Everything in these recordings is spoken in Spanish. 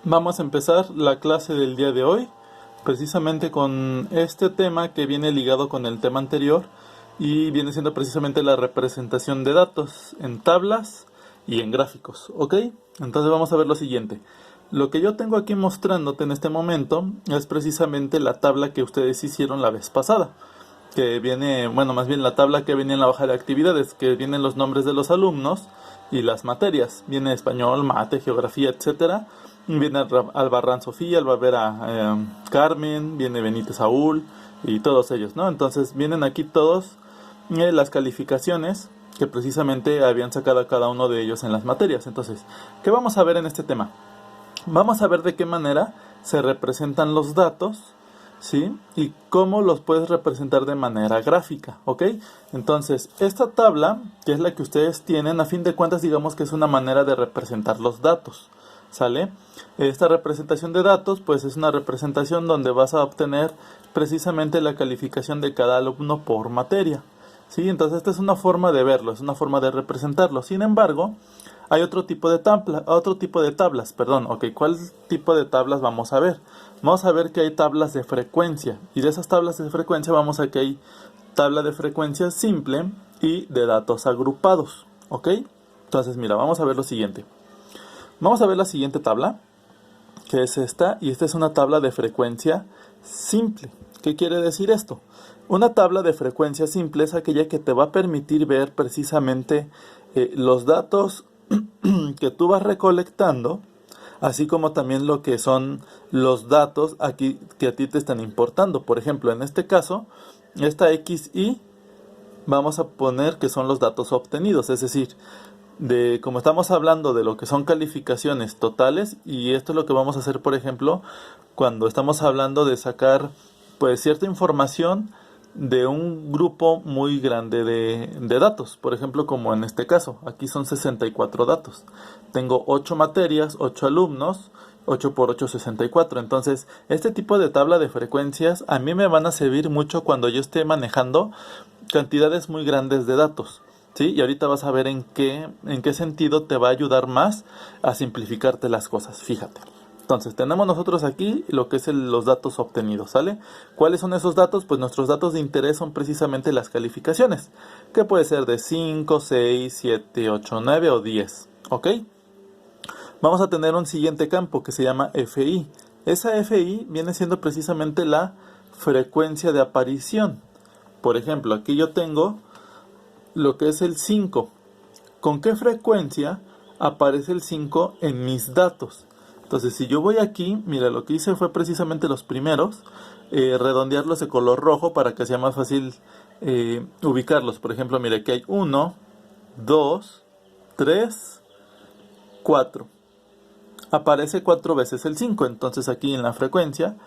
Vamos a empezar la clase del día de hoy, precisamente con este tema que viene ligado con el tema anterior y viene siendo precisamente la representación de datos en tablas y en gráficos, ¿ok? Entonces vamos a ver lo siguiente. Lo que yo tengo aquí mostrándote en este momento es precisamente la tabla que ustedes hicieron la vez pasada, que viene, bueno, más bien la tabla que viene en la hoja de actividades, que vienen los nombres de los alumnos y las materias. Viene español, mate, geografía, etcétera. Viene Albarrán Sofía, Albavera Carmen, viene Benítez Saúl y todos ellos, ¿no? Entonces vienen aquí todos las calificaciones que precisamente habían sacado a cada uno de ellos en las materias. Entonces, ¿qué vamos a ver en este tema? Vamos a ver de qué manera se representan los datos, ¿sí? Y cómo los puedes representar de manera gráfica, ¿ok? Entonces, esta tabla, que es la que ustedes tienen, a fin de cuentas, digamos que es una manera de representar los datos, ¿sale? Esta representación de datos, pues es una representación donde vas a obtener precisamente la calificación de cada alumno por materia, ¿sí? Entonces, esta es una forma de verlo, es una forma de representarlo. Sin embargo, hay otro tipo de tablas, perdón. Ok, ¿cuál tipo de tablas vamos a ver? Vamos a ver que hay tablas de frecuencia. Y de esas tablas de frecuencia vamos a que hay tabla de frecuencia simple y de datos agrupados. ¿Ok? Entonces, mira, vamos a ver lo siguiente. Vamos a ver la siguiente tabla, que es esta. Y esta es una tabla de frecuencia simple. ¿Qué quiere decir esto? Una tabla de frecuencia simple es aquella que te va a permitir ver precisamente los datos que tú vas recolectando, así como también lo que son los datos aquí que a ti te están importando. Por ejemplo, en este caso, esta XY vamos a poner que son los datos obtenidos, es decir, como estamos hablando de lo que son calificaciones totales, y esto es lo que vamos a hacer, por ejemplo, cuando estamos hablando de sacar pues cierta información de un grupo muy grande de datos. Por ejemplo, como en este caso, aquí son 64 datos. Tengo 8 materias, 8 alumnos, 8 por 8, 64. Entonces, este tipo de tabla de frecuencias a mí me van a servir mucho cuando yo esté manejando cantidades muy grandes de datos, ¿sí? Y ahorita vas a ver en qué sentido te va a ayudar más a simplificarte las cosas, fíjate. Entonces, tenemos nosotros aquí lo que es los datos obtenidos, ¿sale? ¿Cuáles son esos datos? Pues nuestros datos de interés son precisamente las calificaciones, que puede ser de 5, 6, 7, 8, 9 o 10, ¿ok? Vamos a tener un siguiente campo que se llama FI. Esa FI viene siendo precisamente la frecuencia de aparición. Por ejemplo, aquí yo tengo lo que es el 5. ¿Con qué frecuencia aparece el 5 en mis datos? Entonces, si yo voy aquí, mira, lo que hice fue precisamente los primeros, redondearlos de color rojo para que sea más fácil ubicarlos. Por ejemplo, mira, aquí hay 1, 2, 3, 4. Aparece 4 veces el 5, entonces aquí en la frecuencia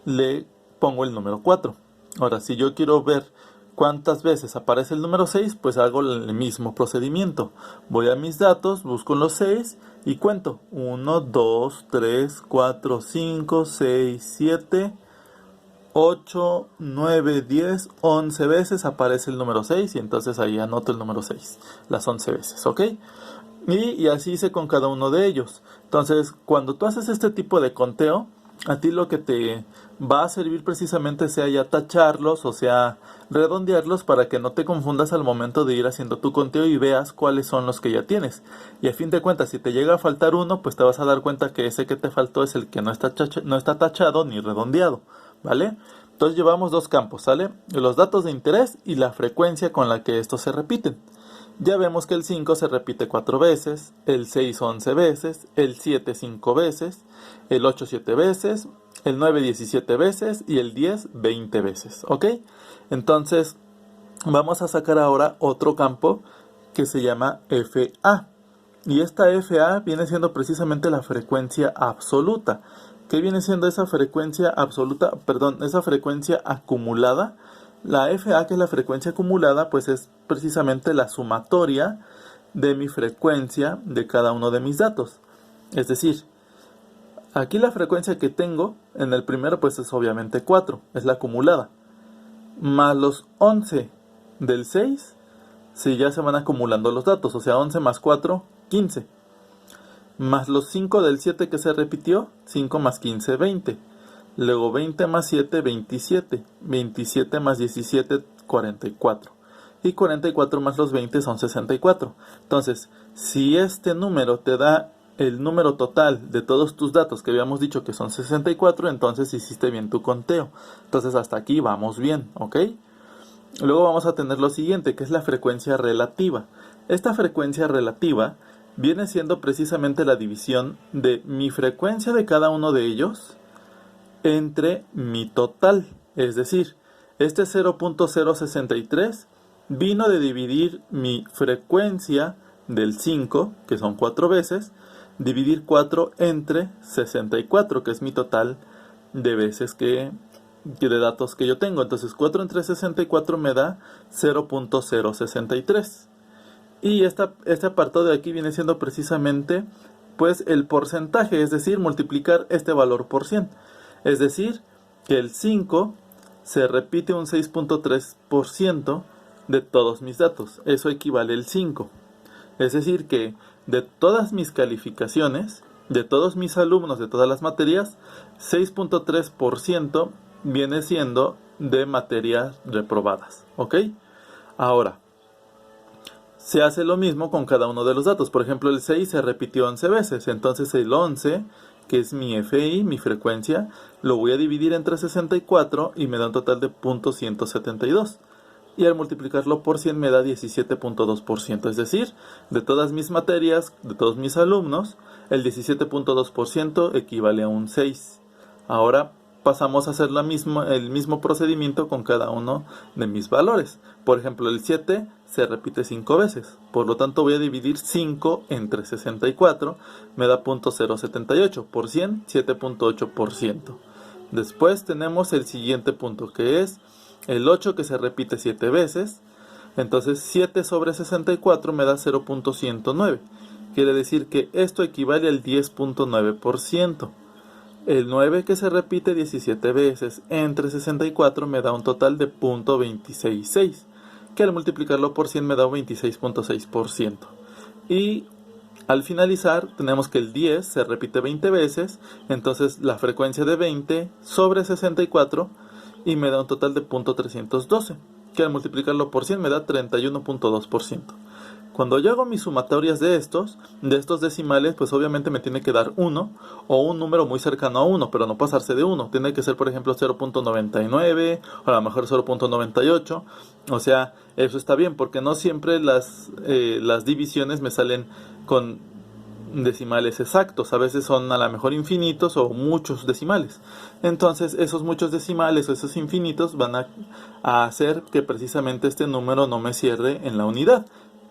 le pongo el número 4. Ahora, si yo quiero ver cuántas veces aparece el número 6, pues hago el mismo procedimiento. Voy a mis datos, busco los 6 y cuento. 1, 2, 3, 4, 5, 6, 7, 8, 9, 10, 11 veces aparece el número 6 y entonces ahí anoto el número 6, las 11 veces, ¿ok? Y así hice con cada uno de ellos. Entonces, cuando tú haces este tipo de conteo, a ti lo que te va a servir precisamente sea ya tacharlos o sea redondearlos para que no te confundas al momento de ir haciendo tu conteo y veas cuáles son los que ya tienes. Y a fin de cuentas, si te llega a faltar uno, pues te vas a dar cuenta que ese que te faltó es el que no está tachado ni redondeado, ¿vale? Entonces llevamos dos campos, ¿sale? Los datos de interés y la frecuencia con la que estos se repiten. Ya vemos que el 5 se repite 4 veces, el 6 11 veces, el 7 5 veces, el 8 7 veces, el 9 17 veces y el 10 20 veces, ¿ok? Entonces, vamos a sacar ahora otro campo que se llama FA. Y esta FA viene siendo precisamente la frecuencia absoluta. ¿Qué viene siendo esa frecuencia absoluta? Perdón, esa frecuencia acumulada. La FA, que es la frecuencia acumulada, pues es precisamente la sumatoria de mi frecuencia de cada uno de mis datos. Es decir, aquí la frecuencia que tengo en el primero pues es obviamente 4, es la acumulada. Más los 11 del 6, si ya se van acumulando los datos, o sea 11 más 4, 15. más los 5 del 7 que se repitió, 5 más 15, 20. Luego 20 más 7, 27. 27 más 17, 44. Y 44 más los 20 son 64. Entonces, si este número te da el número total de todos tus datos que habíamos dicho que son 64, entonces hiciste bien tu conteo. Entonces hasta aquí vamos bien, ¿ok? Luego vamos a tener lo siguiente, que es la frecuencia relativa. Esta frecuencia relativa viene siendo precisamente la división de mi frecuencia de cada uno de ellos entre mi total. Es decir, este 0.063 vino de dividir mi frecuencia del 5, que son 4 veces, dividir 4 entre 64, que es mi total de veces de datos que yo tengo. Entonces 4 entre 64 me da 0.063. Y este apartado de aquí viene siendo precisamente pues el porcentaje, es decir, multiplicar este valor por 100. Es decir, que el 5 se repite un 6.3% de todos mis datos. Eso equivale al 5. Es decir, que de todas mis calificaciones, de todos mis alumnos, de todas las materias, 6.3% viene siendo de materias reprobadas. ¿Ok? Ahora, se hace lo mismo con cada uno de los datos. Por ejemplo, el 6 se repitió 11 veces. Entonces el 11, que es mi FI, mi frecuencia, lo voy a dividir entre 64 y me da un total de 0.172. Y al multiplicarlo por 100 me da 17.2%. Es decir, de todas mis materias, de todos mis alumnos, el 17.2% equivale a un 6. Ahora pasamos a hacer el mismo procedimiento con cada uno de mis valores. Por ejemplo, el 7 se repite 5 veces. Por lo tanto, voy a dividir 5 entre 64. Me da 0.078. Por 100, 7.8%. Después tenemos el siguiente punto, que es el 8, que se repite 7 veces. Entonces 7 sobre 64 me da 0.109. Quiere decir que esto equivale al 10.9%. El 9, que se repite 17 veces entre 64 me da un total de 0.266, que al multiplicarlo por 100 me da un 26.6%. Y al finalizar tenemos que el 10 se repite 20 veces, entonces la frecuencia de 20 sobre 64 y me da un total de 0.312, que al multiplicarlo por 100 me da 31.2%. Cuando yo hago mis sumatorias de estos decimales, pues obviamente me tiene que dar 1 o un número muy cercano a 1, pero no pasarse de 1. Tiene que ser, por ejemplo, 0.99 o a lo mejor 0.98. O sea, eso está bien, porque no siempre las divisiones me salen con decimales exactos. A veces son a lo mejor infinitos o muchos decimales. Entonces, esos muchos decimales o esos infinitos van a hacer que precisamente este número no me cierre en la unidad.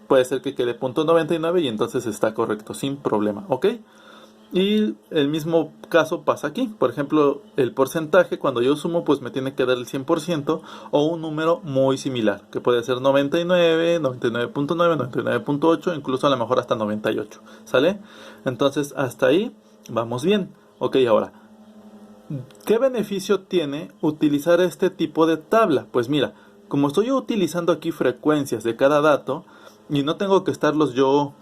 Puede ser que quede 0.99 y entonces está correcto, sin problema, ¿ok? Y el mismo caso pasa aquí. Por ejemplo, el porcentaje, cuando yo sumo, pues me tiene que dar el 100% o un número muy similar, que puede ser 99, 99.9, 99.8, incluso a lo mejor hasta 98, ¿sale? Entonces, hasta ahí vamos bien. Ok, ahora, ¿qué beneficio tiene utilizar este tipo de tabla? Pues mira, como estoy utilizando aquí frecuencias de cada dato, y no tengo que estarlos yo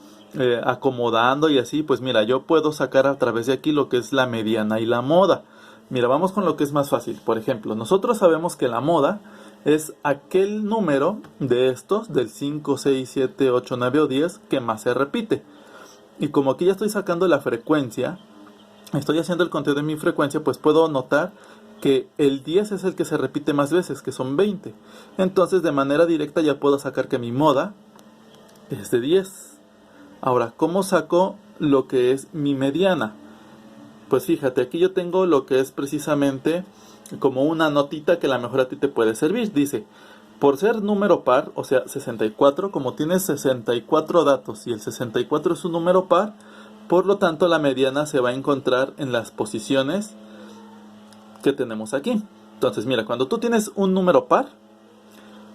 acomodando y así, pues mira, yo puedo sacar a través de aquí lo que es la mediana y la moda. Mira, vamos con lo que es más fácil. Por ejemplo, nosotros sabemos que la moda es aquel número de estos, del 5, 6, 7, 8, 9 o 10, que más se repite. Y como aquí ya estoy sacando la frecuencia, estoy haciendo el conteo de mi frecuencia, pues puedo notar que el 10 es el que se repite más veces, que son 20. Entonces, de manera directa ya puedo sacar que mi moda es de 10. Ahora, ¿cómo saco lo que es mi mediana? Pues fíjate, aquí yo tengo lo que es precisamente como una notita que a lo mejor a ti te puede servir. Dice, por ser número par, o sea, 64, como tienes 64 datos y el 64 es un número par, por lo tanto la mediana se va a encontrar en las posiciones que tenemos aquí. Entonces, mira, cuando tú tienes un número par,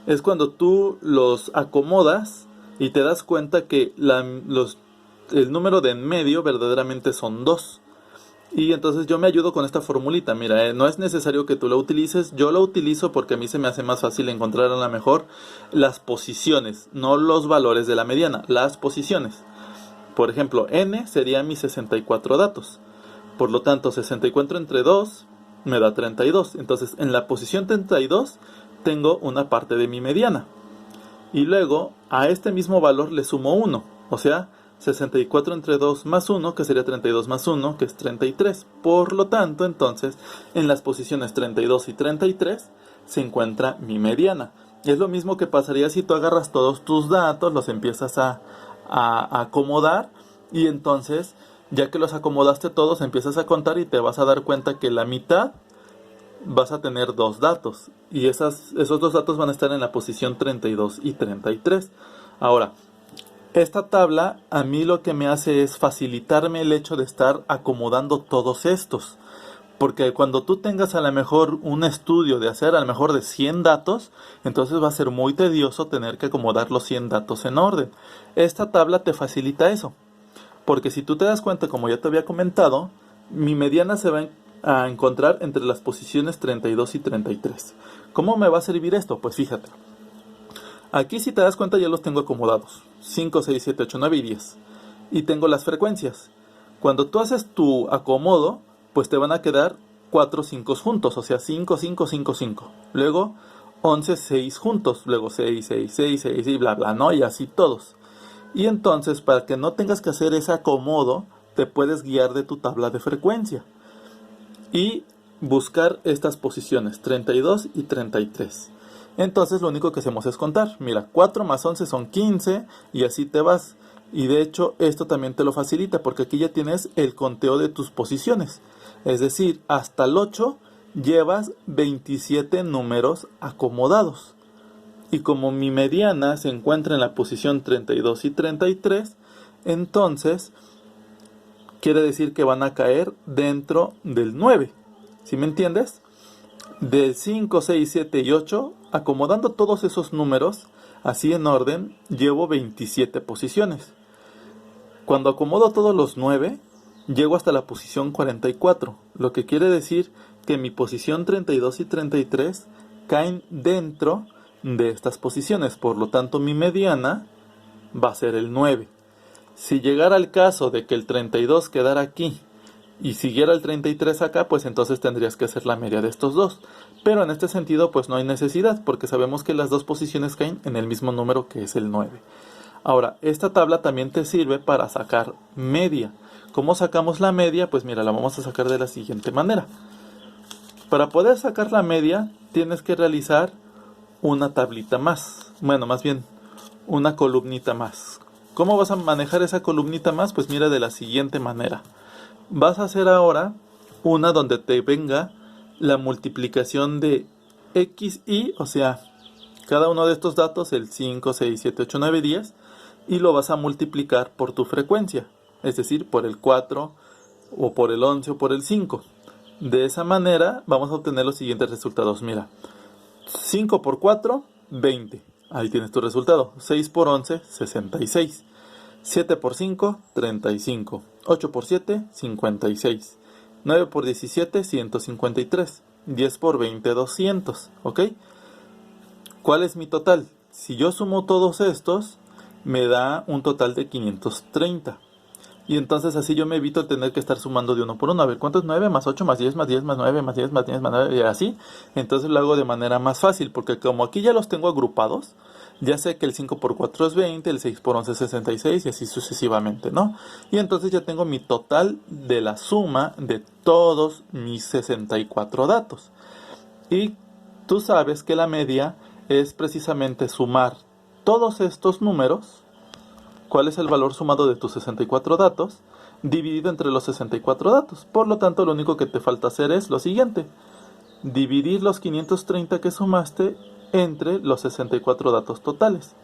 es cuando tú los acomodas y te das cuenta que el número de en medio verdaderamente son 2. Y entonces yo me ayudo con esta formulita. Mira, no es necesario que tú la utilices. Yo la utilizo porque a mí se me hace más fácil encontrar a lo mejor las posiciones, no los valores de la mediana, las posiciones. Por ejemplo, n sería mis 64 datos. Por lo tanto, 64 entre 2 me da 32. Entonces, en la posición 32 tengo una parte de mi mediana. Y luego, a este mismo valor le sumo 1. O sea, 64 entre 2 más 1, que sería 32 más 1, que es 33. Por lo tanto, entonces, en las posiciones 32 y 33 se encuentra mi mediana. Es lo mismo que pasaría si tú agarras todos tus datos, los empiezas a acomodar, y entonces, ya que los acomodaste todos, empiezas a contar y te vas a dar cuenta que la mitad vas a tener dos datos, y esos dos datos van a estar en la posición 32 y 33. Ahora, esta tabla a mí lo que me hace es facilitarme el hecho de estar acomodando todos estos. Porque cuando tú tengas a lo mejor un estudio de hacer a lo mejor de 100 datos, entonces va a ser muy tedioso tener que acomodar los 100 datos en orden. Esta tabla te facilita eso. Porque si tú te das cuenta, como ya te había comentado, mi mediana se va a encontrar entre las posiciones 32 y 33. ¿Cómo me va a servir esto? Pues fíjate. Aquí si te das cuenta ya los tengo acomodados. 5, 6, 7, 8, 9 y 10. Y tengo las frecuencias. Cuando tú haces tu acomodo, pues te van a quedar 4 5 juntos. O sea, 5, 5, 5, 5. Luego 11, 6 juntos. Luego 6, 6, 6, 6 y bla, bla, ¿no? Y así todos. Y entonces, para que no tengas que hacer ese acomodo, te puedes guiar de tu tabla de frecuencia. Y buscar estas posiciones, 32 y 33. Entonces lo único que hacemos es contar. Mira, 4 más 11 son 15 y así te vas. Y de hecho esto también te lo facilita porque aquí ya tienes el conteo de tus posiciones. Es decir, hasta el 8 llevas 27 números acomodados. Y como mi mediana se encuentra en la posición 32 y 33, entonces quiere decir que van a caer dentro del 9. ¿Sí me entiendes? Del 5, 6, 7 y 8, acomodando todos esos números, así en orden, llevo 27 posiciones. Cuando acomodo todos los 9, llego hasta la posición 44, lo que quiere decir que mi posición 32 y 33 caen dentro de estas posiciones. Por lo tanto, mi mediana va a ser el 9. Si llegara el caso de que el 32 quedara aquí y siguiera el 33 acá, pues entonces tendrías que hacer la media de estos dos. Pero en este sentido, pues no hay necesidad, porque sabemos que las dos posiciones caen en el mismo número que es el 9. Ahora, esta tabla también te sirve para sacar media. ¿Cómo sacamos la media? Pues mira, la vamos a sacar de la siguiente manera. Para poder sacar la media, tienes que realizar una tablita más. Bueno, más bien, una columnita más. ¿Cómo vas a manejar esa columnita más? Pues mira, de la siguiente manera. Vas a hacer ahora una donde te venga la multiplicación de x, y, o sea, cada uno de estos datos, el 5, 6, 7, 8, 9, 10, y lo vas a multiplicar por tu frecuencia, es decir, por el 4, o por el 11, o por el 5. De esa manera vamos a obtener los siguientes resultados. Mira, 5 por 4, 20. Ahí tienes tu resultado. 6 por 11, 66. 7 por 5, 35. 8 por 7, 56. 9 por 17, 153. 10 por 20, 200. ¿Ok? ¿Cuál es mi total? Si yo sumo todos estos, me da un total de 530. Y entonces así yo me evito tener que estar sumando de uno por uno. A ver, ¿cuánto es 9 más 8 más 10 más 10 más 9 más 10 más 10 más 9? Y así. Entonces lo hago de manera más fácil, porque como aquí ya los tengo agrupados, ya sé que el 5 por 4 es 20, el 6 por 11 es 66 y así sucesivamente, ¿no? Y entonces ya tengo mi total de la suma de todos mis 64 datos. Y tú sabes que la media es precisamente sumar todos estos números. ¿Cuál es el valor sumado de tus 64 datos? Dividido entre los 64 datos. Por lo tanto, lo único que te falta hacer es lo siguiente. Dividir los 530 que sumaste entre los 64 datos totales.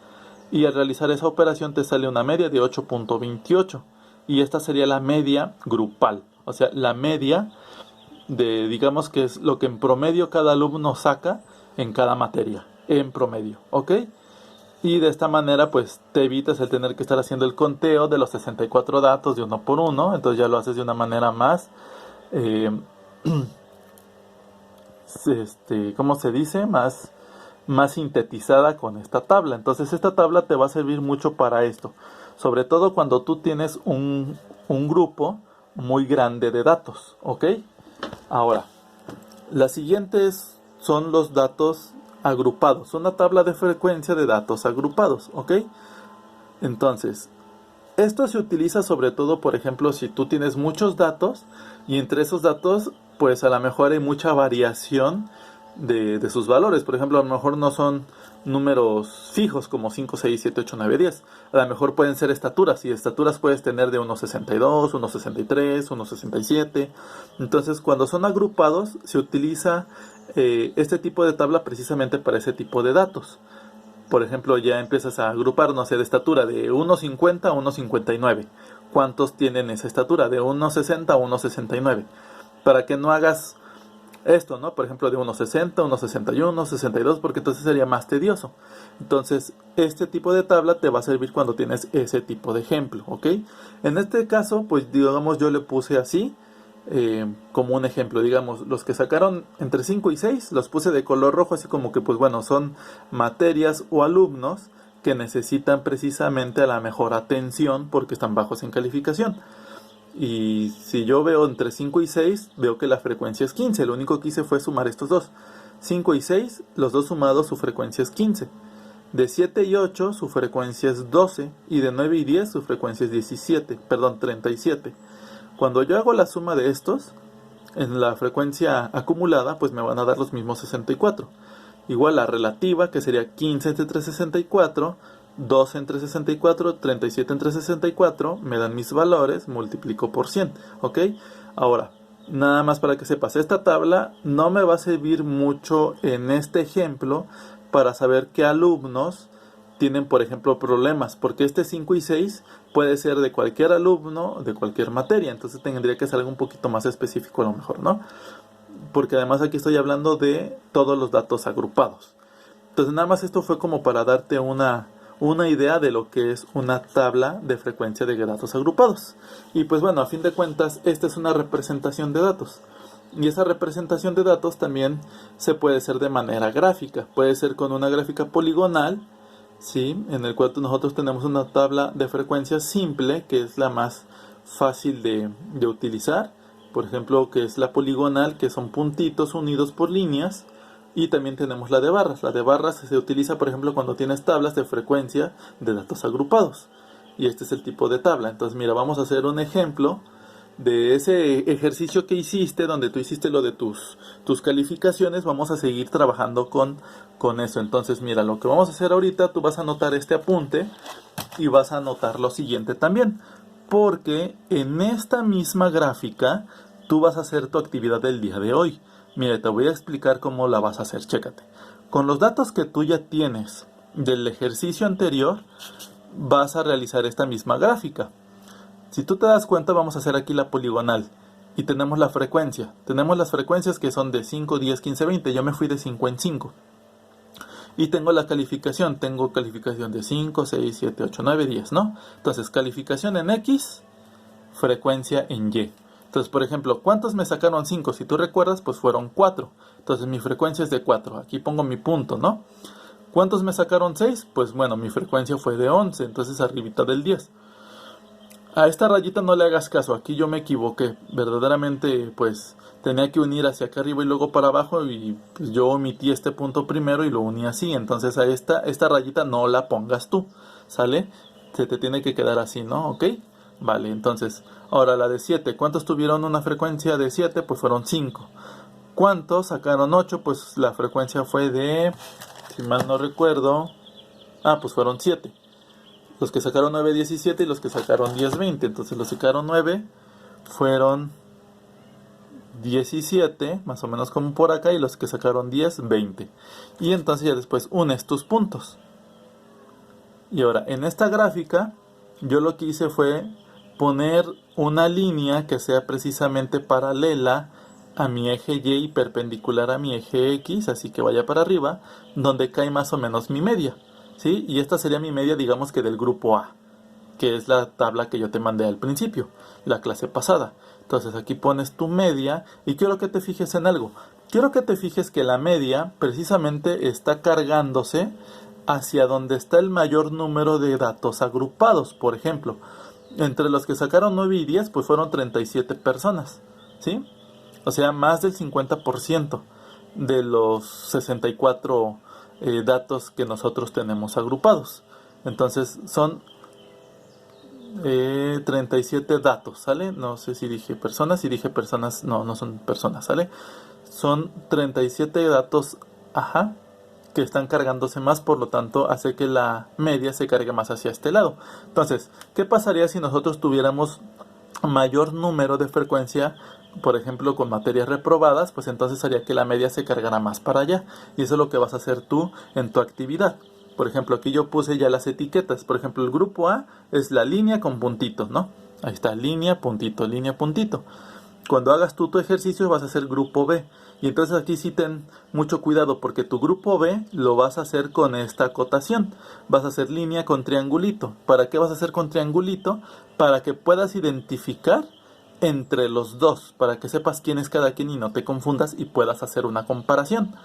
Y al realizar esa operación te sale una media de 8.28. Y esta sería la media grupal. O sea, la media de, digamos que es lo que en promedio cada alumno saca en cada materia. En promedio, ¿ok? Y de esta manera pues te evitas el tener que estar haciendo el conteo de los 64 datos de uno por uno. Entonces ya lo haces de una manera más, ¿cómo se dice? Más sintetizada con esta tabla. Entonces esta tabla te va a servir mucho para esto. sobre todo cuando tú tienes un grupo muy grande de datos, ¿ok? Ahora, las siguientes son los datos agrupados, una tabla de frecuencia de datos agrupados, ¿ok? Entonces, esto se utiliza sobre todo, por ejemplo, si tú tienes muchos datos y entre esos datos, pues a lo mejor hay mucha variación de sus valores. Por ejemplo, a lo mejor no son números fijos como 5, 6, 7, 8, 9, 10. A lo mejor pueden ser estaturas, y estaturas puedes tener de 1,62, 1,63, 1,67. Entonces, cuando son agrupados, se utiliza este tipo de tabla precisamente para ese tipo de datos. Por ejemplo, ya empiezas a agrupar, no sé, de estatura de 1,50 a 1,59. ¿Cuántos tienen esa estatura? De 1,60 a 1,69. Para que no hagas esto, ¿no? Por ejemplo, de 1,60, 1,61, 1,62, porque entonces sería más tedioso. Entonces, este tipo de tabla te va a servir cuando tienes ese tipo de ejemplo, ¿ok? En este caso, pues digamos, yo le puse así, como un ejemplo, digamos, los que sacaron entre 5 y 6, los puse de color rojo, así como que, pues bueno, son materias o alumnos que necesitan precisamente a la mejor atención porque están bajos en calificación. Y si yo veo entre 5 y 6, veo que la frecuencia es 15. Lo único que hice fue sumar estos dos. 5 y 6, los dos sumados, su frecuencia es 15. De 7 y 8, su frecuencia es 12. Y de 9 y 10, su frecuencia es 37. Cuando yo hago la suma de estos, en la frecuencia acumulada, pues me van a dar los mismos 64. Igual la relativa, que sería 15 entre 64, 12 entre 64, 37 entre 64, me dan mis valores, multiplico por 100, ¿ok? Ahora, nada más para que sepas, esta tabla no me va a servir mucho en este ejemplo para saber qué alumnos tienen, por ejemplo, problemas, porque este 5 y 6 puede ser de cualquier alumno, de cualquier materia, entonces tendría que ser algo un poquito más específico a lo mejor, ¿no? Porque además aquí estoy hablando de todos los datos agrupados. Entonces nada más esto fue como para darte una idea de lo que es una tabla de frecuencia de datos agrupados. Y pues bueno, a fin de cuentas, esta es una representación de datos. Y esa representación de datos también se puede hacer de manera gráfica. Puede ser con una gráfica poligonal, ¿sí? En el cual nosotros tenemos una tabla de frecuencia simple, que es la más fácil de utilizar. Por ejemplo, que es la poligonal, que son puntitos unidos por líneas. Y también tenemos la de barras. La de barras se utiliza, por ejemplo, cuando tienes tablas de frecuencia de datos agrupados. Y este es el tipo de tabla. Entonces, mira, vamos a hacer un ejemplo de ese ejercicio que hiciste, donde tú hiciste lo de tus calificaciones. Vamos a seguir trabajando con eso. Entonces, mira, lo que vamos a hacer ahorita, tú vas a anotar este apunte y vas a anotar lo siguiente también. Porque en esta misma gráfica, tú vas a hacer tu actividad del día de hoy. Mira, te voy a explicar cómo la vas a hacer, chécate. Con los datos que tú ya tienes del ejercicio anterior, vas a realizar esta misma gráfica. Si tú te das cuenta, vamos a hacer aquí la poligonal. Y tenemos la frecuencia. Tenemos las frecuencias que son de 5, 10, 15, 20. Yo me fui de 5 en 5. Y tengo la calificación. Tengo calificación de 5, 6, 7, 8, 9, 10, ¿no? Entonces, calificación en X, frecuencia en Y. Entonces, por ejemplo, ¿cuántos me sacaron 5? Si tú recuerdas, pues fueron 4. Entonces, mi frecuencia es de 4. Aquí pongo mi punto, ¿no? ¿Cuántos me sacaron 6? Pues bueno, mi frecuencia fue de 11. Entonces, arribita del 10. A esta rayita no le hagas caso. Aquí yo me equivoqué. Verdaderamente, pues, tenía que unir hacia acá arriba y luego para abajo. Y pues, yo omití este punto primero y lo uní así. Entonces, a esta rayita no la pongas tú. ¿Sale? Se te tiene que quedar así, ¿no? ¿Ok? Vale, entonces, ahora la de 7. ¿Cuántos tuvieron una frecuencia de 7? Pues fueron 5. ¿Cuántos sacaron 8? Pues la frecuencia fue de, si mal no recuerdo, pues fueron 7. Los que sacaron 9, 17 y los que sacaron 10, 20. Entonces los que sacaron 9 fueron 17, más o menos como por acá, y los que sacaron 10, 20. Y entonces ya después unes tus puntos. Y ahora, en esta gráfica, yo lo que hice fue poner una línea que sea precisamente paralela a mi eje Y y perpendicular a mi eje X, así que vaya para arriba, donde cae más o menos mi media, ¿sí? Y esta sería mi media, digamos que del grupo A, que es la tabla que yo te mandé al principio, la clase pasada. Entonces aquí pones tu media y quiero que te fijes en algo. Quiero que te fijes que la media precisamente está cargándose hacia donde está el mayor número de datos agrupados. Por ejemplo, entre los que sacaron 9 y 10, pues fueron 37 personas, ¿sí? O sea, más del 50% de los 64 datos que nosotros tenemos agrupados. Entonces, son 37 datos, ¿sale? No sé si dije personas, si dije personas, no son personas, ¿sale? Son 37 datos, que están cargándose más, por lo tanto hace que la media se cargue más hacia este lado. Entonces, ¿qué pasaría si nosotros tuviéramos mayor número de frecuencia, por ejemplo con materias reprobadas? Pues entonces haría que la media se cargara más para allá, y eso es lo que vas a hacer tú en tu actividad. Por ejemplo, aquí yo puse ya las etiquetas. Por ejemplo, el grupo A es la línea con puntitos, ¿no? Ahí está, línea, puntito, línea, puntito. Cuando hagas tú tu ejercicio vas a hacer grupo B. Y entonces aquí sí ten mucho cuidado, porque tu grupo B lo vas a hacer con esta acotación. Vas a hacer línea con triangulito. ¿Para qué vas a hacer con triangulito? Para que puedas identificar entre los dos, para que sepas quién es cada quien y no te confundas y puedas hacer una comparación.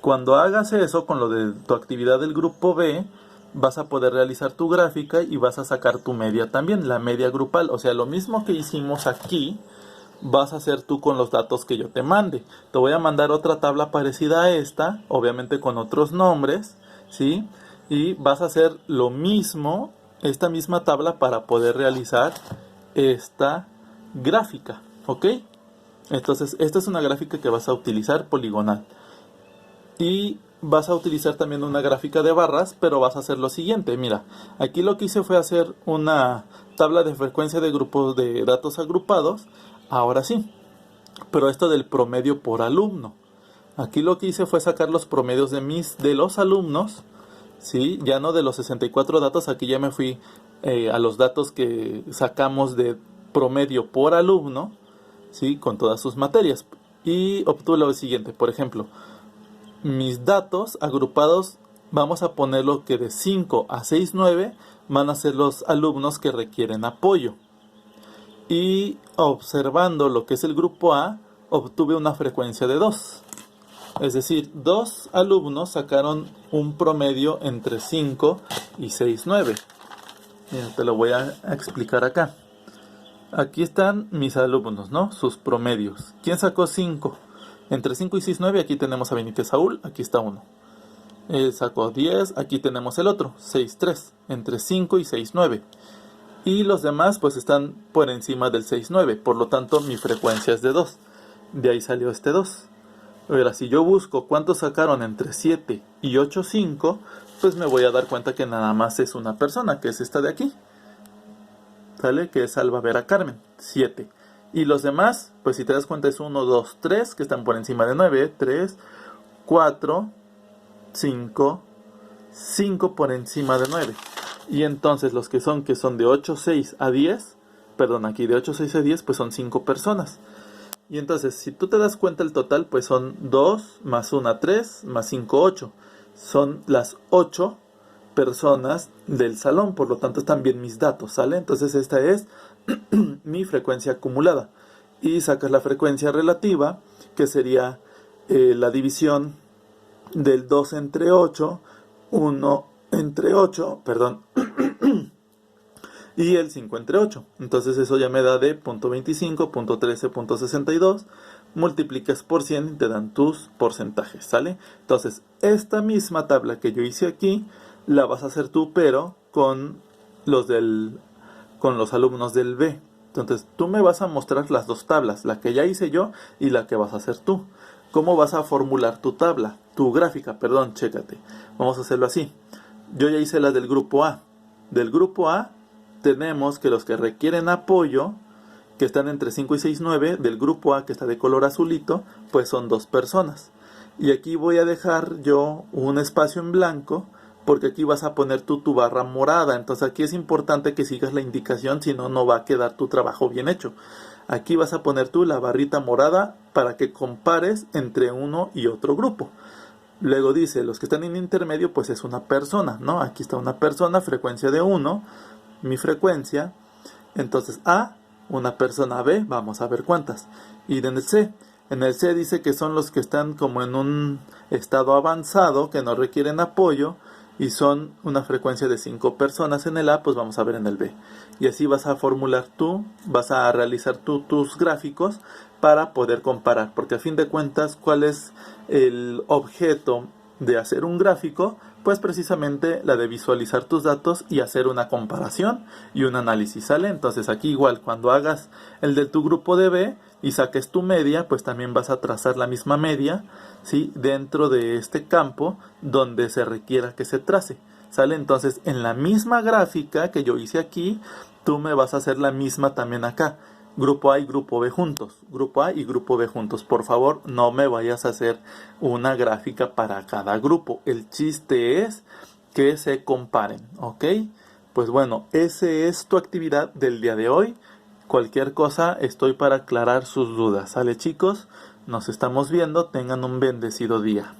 Cuando hagas eso con lo de tu actividad del grupo B, vas a poder realizar tu gráfica y vas a sacar tu media también, la media grupal. O sea, lo mismo que hicimos aquí, vas a hacer tú con los datos que yo te mande. Te voy a mandar otra tabla parecida a esta, obviamente con otros nombres, ¿sí? Y vas a hacer lo mismo, esta misma tabla, para poder realizar esta gráfica, ¿ok? Entonces, esta es una gráfica que vas a utilizar poligonal. Y vas a utilizar también una gráfica de barras, pero vas a hacer lo siguiente. Mira, aquí lo que hice fue hacer una tabla de frecuencia de grupos de datos agrupados. Ahora sí, pero esto del promedio por alumno. Aquí lo que hice fue sacar los promedios de los alumnos, ¿sí? Ya no de los 64 datos, aquí ya me fui a los datos que sacamos de promedio por alumno, ¿sí? Con todas sus materias. Y obtuve lo siguiente, por ejemplo, mis datos agrupados, vamos a ponerlo que de 5 a 6, 9 van a ser los alumnos que requieren apoyo. Y observando lo que es el grupo A, obtuve una frecuencia de 2. Es decir, 2 alumnos sacaron un promedio entre 5 y 6, 9. Mira, te lo voy a explicar acá. Aquí están mis alumnos, ¿no? Sus promedios. ¿Quién sacó 5? Entre 5 y 6, 9, aquí tenemos a Benítez Saúl, aquí está uno. Sacó 10, aquí tenemos el otro, 6, 3, entre 5 y 6, 9. Y los demás pues están por encima del 6, 9, por lo tanto mi frecuencia es de 2. De ahí salió este 2. Ahora, si yo busco cuántos sacaron entre 7 y 8, 5, pues me voy a dar cuenta que nada más es una persona, que es esta de aquí, ¿sale? Que es Alba Vera Carmen, 7. Y los demás, pues si te das cuenta es 1, 2, 3, que están por encima de 9, 3, 4, 5, 5 por encima de 9. Y entonces los que son de 8, 6 a 10, perdón, aquí de 8, 6 a 10, pues son 5 personas. Y entonces, si tú te das cuenta el total, pues son 2 más 1, 3, más 5, 8. Son las 8 personas del salón, por lo tanto están bien mis datos, ¿sale? Entonces esta es mi frecuencia acumulada. Y sacas la frecuencia relativa, que sería la división del 2 entre 8, 1 entre 8, perdón, y el 5 entre 8. Entonces eso ya me da de 0.25, 0.13, 0.62. Multiplicas por 100 y te dan tus porcentajes, ¿sale? Entonces esta misma tabla que yo hice aquí la vas a hacer tú, pero con los alumnos del B. Entonces tú me vas a mostrar las dos tablas, la que ya hice yo y la que vas a hacer tú. ¿Cómo vas a formular tu tabla? Tu gráfica, perdón, chécate. Vamos a hacerlo así. Yo ya hice la del grupo A. Del grupo A tenemos que los que requieren apoyo, que están entre 5 y 6, 9, del grupo A, que está de color azulito, pues son 2 personas. Y aquí voy a dejar yo un espacio en blanco, porque aquí vas a poner tú tu barra morada. Entonces aquí es importante que sigas la indicación, si no, no va a quedar tu trabajo bien hecho. Aquí vas a poner tú la barrita morada para que compares entre uno y otro grupo. Luego dice, los que están en intermedio, pues es una persona, ¿no? Aquí está una persona, frecuencia de 1, mi frecuencia. Entonces A, una persona B, vamos a ver cuántas. Y en el C dice que son los que están como en un estado avanzado, que no requieren apoyo. y son una frecuencia de 5 personas en el A, pues vamos a ver en el B. Y así vas a formular tú, vas a realizar tú tus gráficos para poder comparar, porque a fin de cuentas, ¿cuál es el objeto de hacer un gráfico? Pues precisamente la de visualizar tus datos y hacer una comparación y un análisis, ¿sale? Entonces aquí igual, cuando hagas el de tu grupo de B y saques tu media, pues también vas a trazar la misma media, ¿sí? Dentro de este campo donde se requiera que se trace, ¿sale? Entonces en la misma gráfica que yo hice aquí, tú me vas a hacer la misma también acá. Grupo A y Grupo B juntos. Grupo A y Grupo B juntos. Por favor, no me vayas a hacer una gráfica para cada grupo. El chiste es que se comparen, ¿ok? Pues bueno, esa es tu actividad del día de hoy. Cualquier cosa, estoy para aclarar sus dudas. ¿Sale, chicos? Nos estamos viendo. Tengan un bendecido día.